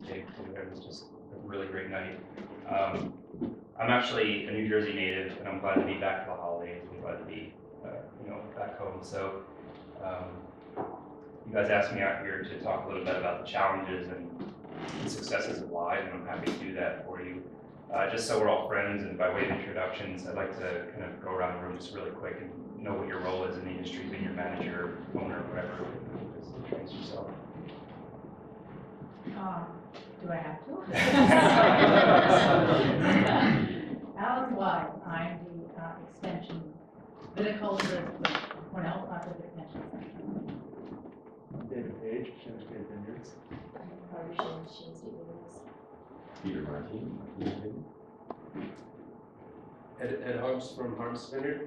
Jake too. It was just a really great night. I'm actually a New Jersey native, and I'm glad to be back for the holidays. I'm glad to be, back home. So, you guys asked me out here to talk a little bit about the challenges and the successes of Live, and I'm happy to do that for you. Just so we're all friends, and by way of introductions, I'd like to kind of go around the room just really quick and know what your role is in the industry, being your manager, owner, whatever. Just introduce yourself. Do I have to? Alan Wise, I'm the extension viticulturist with Cornell Project Extension Center. David Page, Shinne's Vineyards. Peter Martin. Ed Hobbs from Harms Vineyard.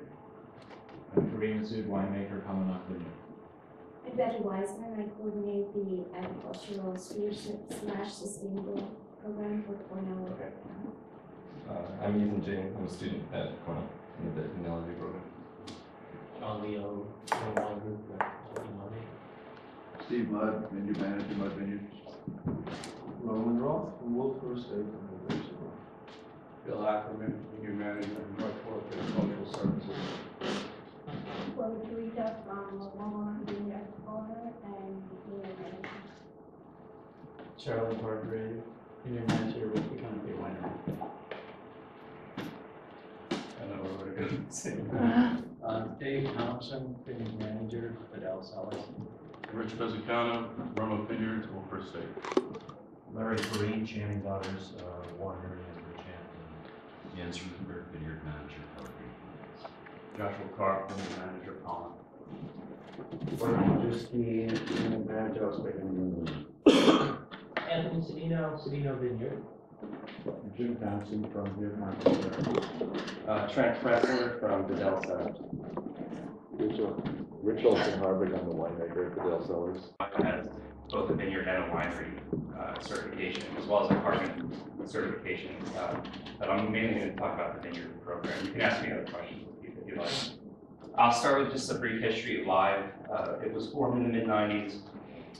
I'm Korean Sud winemaker, Kalanok Vineyard. I'm Betty Wiseman. I coordinate the agricultural stewardship/sustainable program for Cornell. Okay. I'm Ethan Jane. I'm a student at Cornell in the Enology program. John Leo, wine group at Enology. Steve Mudd, Vineyard Manager, Mudd Vineyards. Roland Roth from Wolfboro State University. Bill Ackerman, Vineyard Manager, North Fork Agricultural Services. Well, Rita from Long Vineyard owner and vineyard manager. Charlie Hargrave, Vineyard Manager with the Canopy Winery. I don't know where to go. Dave Thompson, Vineyard Manager at El Salas. Rich Pesicano, Roma Vineyards, Wolfboro State. Larry Perrine, Channing Daughters, Winery in Bridgehampton. Jens Rutenberg, Vineyard Manager, Pellegrini Vineyards. Joshua Clark, Vineyard Manager, Pollen. Vineyard Manager, Anthony Cedino Vineyard. Jim Thompson from Vineyard Manager. Trent Fressler from Vidal Cellars. Rich Olson Harvick, I'm the winemaker at Vidal Cellars. Has both a vineyard and a winery certification, as well as a carbon certification. But I'm mainly going to talk about the vineyard program. You can ask me other questions if you like. I'll start with just a brief history of Live. It was formed in the mid-90s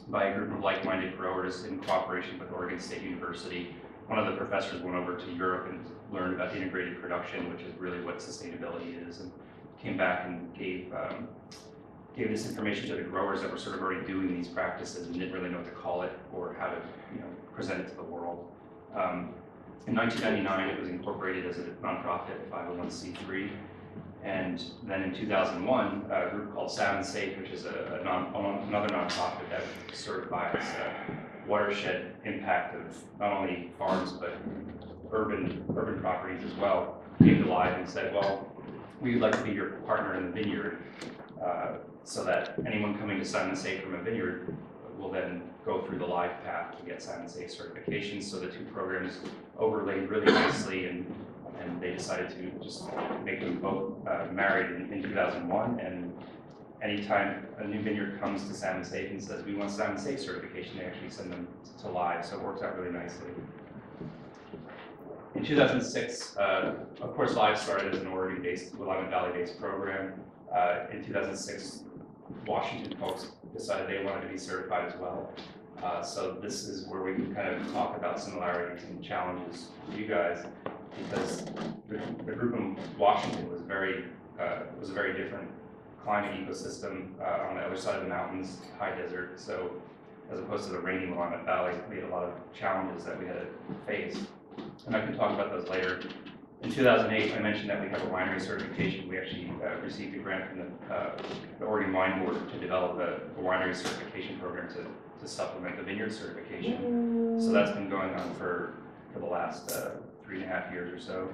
by a group of like-minded growers in cooperation with Oregon State University. One of the professors went over to Europe and learned about integrated production, which is really what sustainability is, and came back and gave this information to the growers that were sort of already doing these practices and didn't really know what to call it or how to present it to the world. In 1999, it was incorporated as a nonprofit 501c3. And then in 2001, a group called Salmon Safe, which is another nonprofit that certifies watershed impact of not only farms but urban properties as well, came to Live and said, well, we would like to be your partner in the vineyard, so that anyone coming to Salmon Safe from a vineyard will then go through the Live path to get Salmon Safe certification. So the two programs overlaid really nicely, and they decided to just make them both married in 2001. And anytime a new vineyard comes to Salmon Safe and says, we want Salmon Safe certification, they actually send them to Live. So it works out really nicely. In 2006, of course, Live started as an Oregon-based, Willamette Valley-based program. In 2006, Washington folks decided they wanted to be certified as well. So this is where we can kind of talk about similarities and challenges for you guys, because the group in Washington was a very different climate ecosystem on the other side of the mountains, high desert. So as opposed to the rainy Willamette Valley, we had a lot of challenges that we had to face. And I can talk about those later. In 2008, I mentioned that we have a winery certification. We actually received a grant from the Oregon Wine Board to develop a winery certification program to supplement the vineyard certification. So that's been going on for the last 3.5 years or so.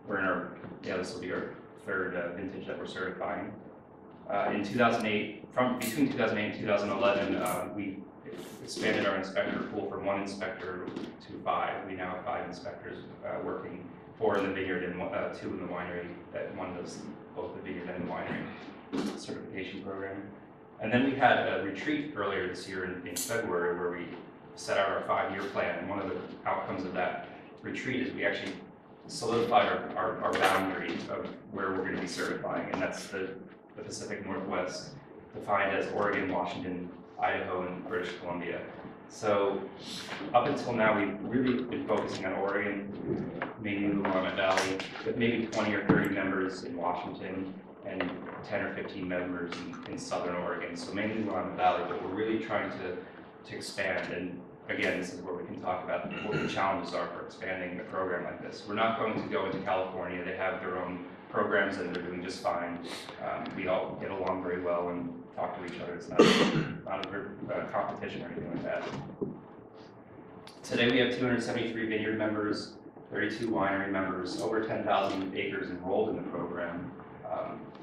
We're in our, this will be our third vintage that we're certifying. In 2008, between 2008 and 2011, we expanded our inspector pool from 1 inspector to 5. We now have 5 inspectors working, 4 in the vineyard and 2 in the winery. That one does both the vineyard and the winery certification program. And then we had a retreat earlier this year in February where we set out our 5-year plan. And one of the outcomes of that retreat is we actually solidified our boundary of where we're going to be certifying, and that's the Pacific Northwest, defined as Oregon, Washington, Idaho, and British Columbia. So up until now, we've really been focusing on Oregon, mainly the Willamette Valley, with maybe 20 or 30 members in Washington and 10 or 15 members in Southern Oregon. So mainly the Willamette Valley, but we're really trying to expand. And again, this is where we can talk about what the challenges are for expanding a program like this. We're not going to go into California. They have their own programs and they're doing just fine. We all get along very well and talk to each other. It's not a competition or anything like that. Today we have 273 vineyard members, 32 winery members, over 10,000 acres enrolled in the program.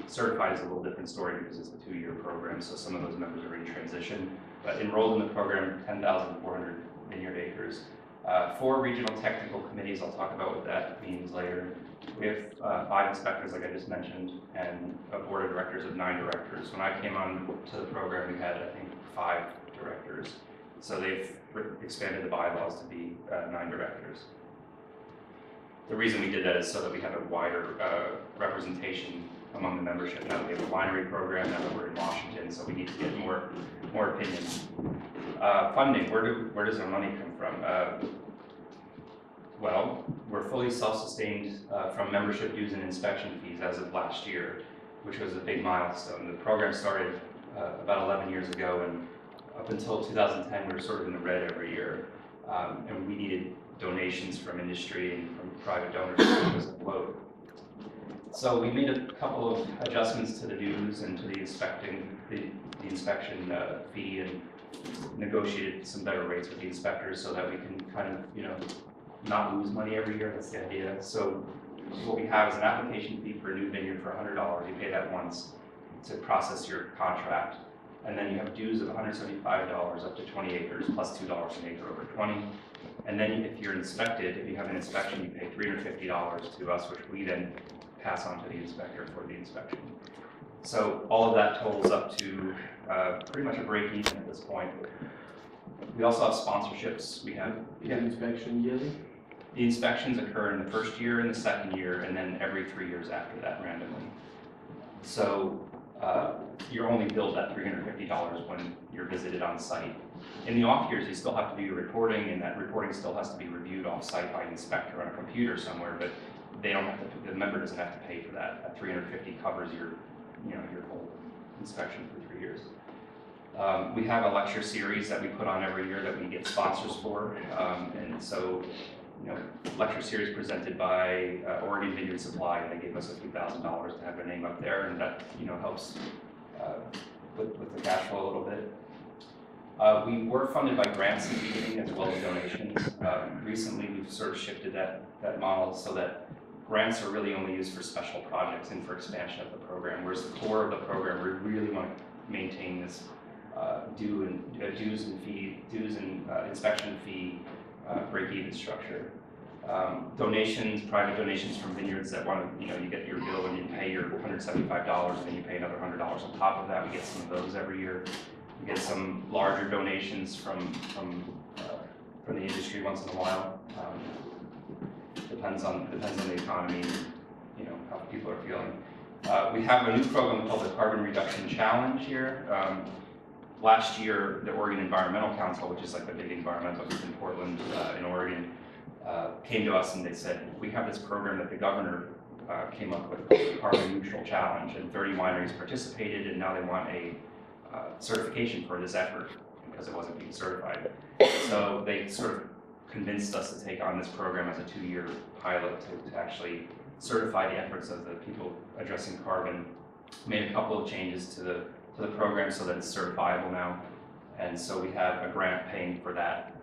Certified is a little different story because it's a 2-year program, so some of those members are in transition. But enrolled in the program, 10,400 vineyard acres. 4 regional technical committees, I'll talk about what that means later. We have 5 inspectors, like I just mentioned, and a board of directors of 9 directors. When I came on to the program, we had, I think, 5 directors. So they've expanded the bylaws to be 9 directors. The reason we did that is so that we have a wider representation among the membership. Now that we have a winery program, now that we're in Washington, so we need to get more opinions. Funding, where does our money come from? Well, we're fully self-sustained from membership dues and inspection fees as of last year, which was a big milestone. The program started about 11 years ago, and up until 2010, we were sort of in the red every year, and we needed donations from industry and from private donors to keep us afloat. So we made a couple of adjustments to the dues and to the inspection fee, and negotiated some better rates with the inspectors so that we can kind of, not lose money every year. That's the idea. So what we have is an application fee for a new vineyard for $100. You pay that once to process your contract. And then you have dues of $175 up to 20 acres plus $2 an acre over 20. And then if you're inspected, if you have an inspection, you pay $350 to us, which we then pass on to the inspector for the inspection. So all of that totals up to pretty much a break even at this point. We also have sponsorships. We have Inspection yearly? the inspections occur in the first year and the second year, and then every 3 years after that randomly. So you're only billed that $350 when you're visited on site. In the off years, you still have to do your reporting, and that reporting still has to be reviewed off site by an inspector on a computer somewhere, but they don't have to, the member doesn't have to pay for that. That $350 covers your whole inspection for 3 years. We have a lecture series that we put on every year that we get sponsors for, and so lecture series presented by Oregon Vineyard Supply, and they gave us a few $1,000s to have their name up there, and that helps with the cash flow a little bit. We were funded by grants in the beginning as well as donations. Recently, we've sort of shifted that model so that grants are really only used for special projects and for expansion of the program, whereas the core of the program, we really want to maintain this dues and inspection fee break-even structure. Donations, private donations from vineyards that want to, you get your bill and you pay your $175 and then you pay another $100 on top of that. We get some of those every year. We get some larger donations from the industry once in a while. Depends on the economy, how people are feeling. We have a new program called the Carbon Reduction Challenge here. Last year, the Oregon Environmental Council, which is like the big environmental group in Portland, in Oregon, came to us and they said, we have this program that the governor came up with, the Carbon Neutral Challenge, and 30 wineries participated, and now they want a certification for this effort because it wasn't being certified. So they sort of convinced us to take on this program as a 2-year pilot to actually certify the efforts of the people addressing carbon. Made a couple of changes to the program so that it's certifiable now, and so we have a grant paying for that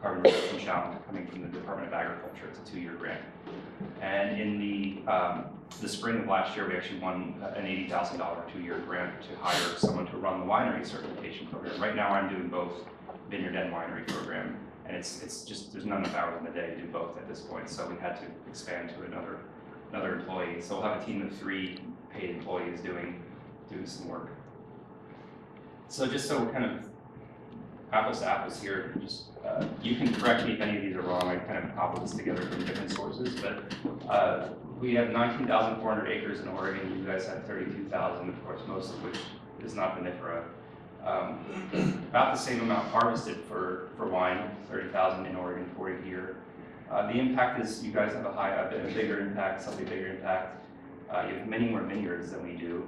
carbon reduction challenge coming from the Department of Agriculture. It's a 2-year grant, and in the spring of last year, we actually won an $80,000 2-year grant to hire someone to run the winery certification program. Right now, I'm doing both vineyard and winery program, and it's just there's not enough hours in the day to do both at this point, so we had to expand to another employee. So we'll have a team of 3 paid employees doing some work. So just so we're kind of apples to apples here, just you can correct me if any of these are wrong. I kind of cobbled this together from different sources, but we have 19,400 acres in Oregon. You guys have 32,000, of course, most of which is not vinifera. About the same amount harvested for wine, 30,000 in Oregon, 40 here. The impact is you guys have a bigger impact, slightly bigger impact. You have many more vineyards than we do,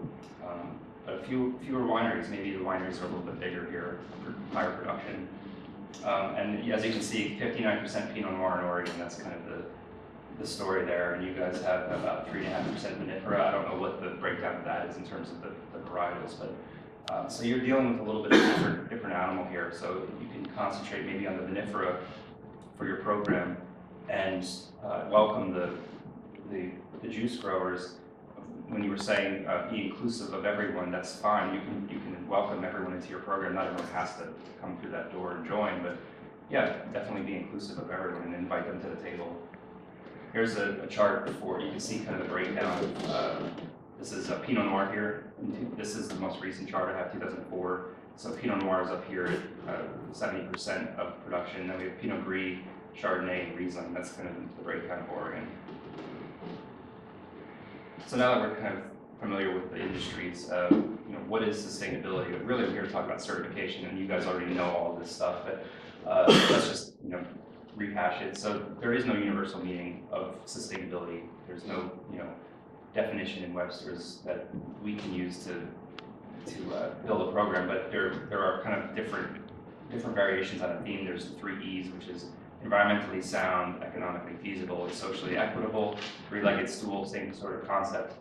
but fewer wineries. Maybe the wineries are a little bit bigger here for higher production. And as you can see, 59% Pinot Noir in Oregon. That's kind of the story there. And you guys have about 3.5% vinifera. I don't know what the breakdown of that is in terms of the varietals, but so you're dealing with a little bit of different animal here. So you can concentrate maybe on the vinifera for your program and welcome the juice growers. When you were saying be inclusive of everyone, that's fine. You can welcome everyone into your program. Not everyone has to come through that door and join, but yeah, definitely be inclusive of everyone and invite them to the table. Here's a chart for you can see kind of the breakdown. This is Pinot Noir here. This is the most recent chart I have, 2004. So Pinot Noir is up here at 70% of production. Then we have Pinot Gris, Chardonnay, and Riesling. That's kind of the breakdown of Oregon. So now that we're kind of familiar with the industries, what is sustainability? But really, I'm here to talk about certification, and you guys already know all of this stuff. But let's just rehash it. So there is no universal meaning of sustainability. There's no definition in Webster's that we can use to build a program. But there are kind of different variations on a theme. There's the 3 E's, which is environmentally sound, economically feasible, and socially equitable. 3-legged stool, same sort of concept.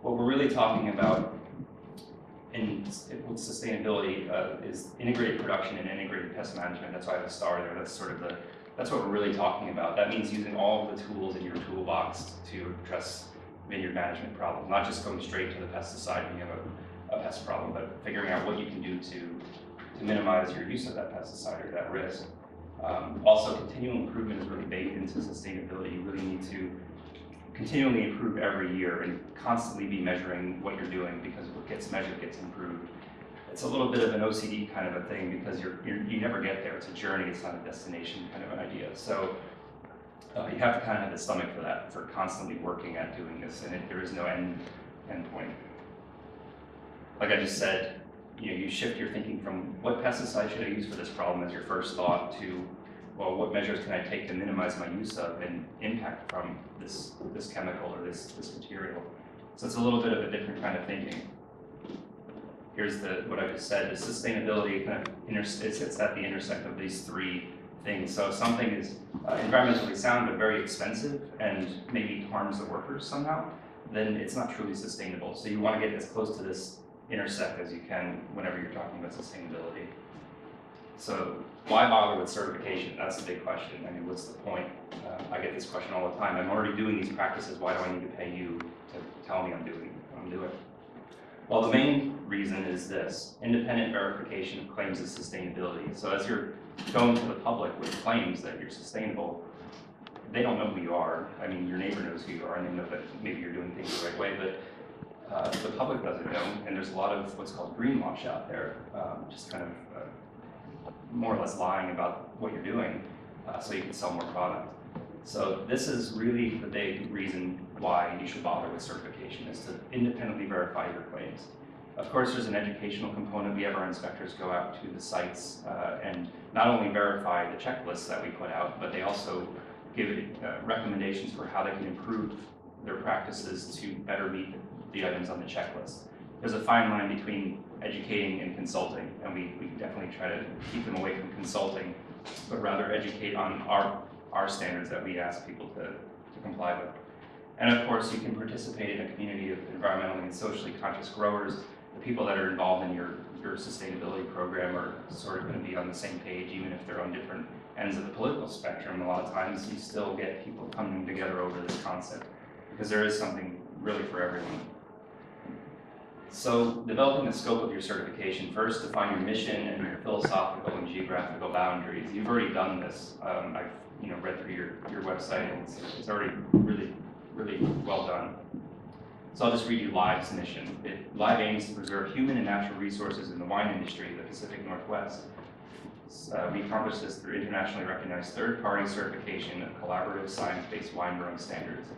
What we're really talking about with sustainability is integrated production and integrated pest management. That's why I have a star there. That's what we're really talking about. That means using all of the tools in your toolbox to address vineyard management problems, not just going straight to the pesticide when you have a pest problem, but figuring out what you can do to minimize your use of that pesticide or that risk. Also, continual improvement is really baked into sustainability. You really need to continually improve every year and constantly be measuring what you're doing, because what gets measured gets improved. It's a little bit of an OCD kind of a thing, because you never get there. It's a journey, it's not a destination kind of an idea. So you have to kind of have the stomach for that, for constantly working at doing this, and there is no end point. Like I just said, you shift your thinking from what pesticide should I use for this problem as your first thought to, well, what measures can I take to minimize my use of and impact from this chemical or this material. So it's a little bit of a different kind of thinking. Here's what I just said. The sustainability kind of sits at the intersect of these 3 things. So if something is environmentally sound but very expensive and maybe harms the workers somehow, then it's not truly sustainable. So you want to get as close to this intersect as you can whenever you're talking about sustainability. So why bother with certification? That's the big question. I mean, what's the point? I get this question all the time. I'm already doing these practices. Why do I need to pay you to tell me I'm doing it? Well, the main reason is this: independent verification of claims of sustainability. So as you're going to the public with claims that you're sustainable, they don't know who you are. I mean, your neighbor knows who you are, and they know that maybe you're doing things the right way, but the public doesn't know, and there's a lot of what's called greenwash out there, just kind of more or less lying about what you're doing so you can sell more product. So this is really the big reason why you should bother with certification, is to independently verify your claims. Of course, there's an educational component. We have our inspectors go out to the sites and not only verify the checklists that we put out, but they also give recommendations for how they can improve their practices to better meet the items on the checklist. There's a fine line between educating and consulting, and we definitely try to keep them away from consulting, but rather educate on our standards that we ask people to comply with. And of course, you can participate in a community of environmentally and socially conscious growers. The people that are involved in your sustainability program are sort of going to be on the same page, even if they're on different ends of the political spectrum. A lot of times you still get people coming together over this concept, because there is something really for everyone. So developing the scope of your certification, first define your mission and your philosophical and geographical boundaries. You've already done this. I've read through your website, and it's already really well done. So I'll just read you Live's mission. Live aims to preserve human and natural resources in the wine industry in the Pacific Northwest. We accomplish this through internationally recognized third-party certification of collaborative science-based wine growing standards,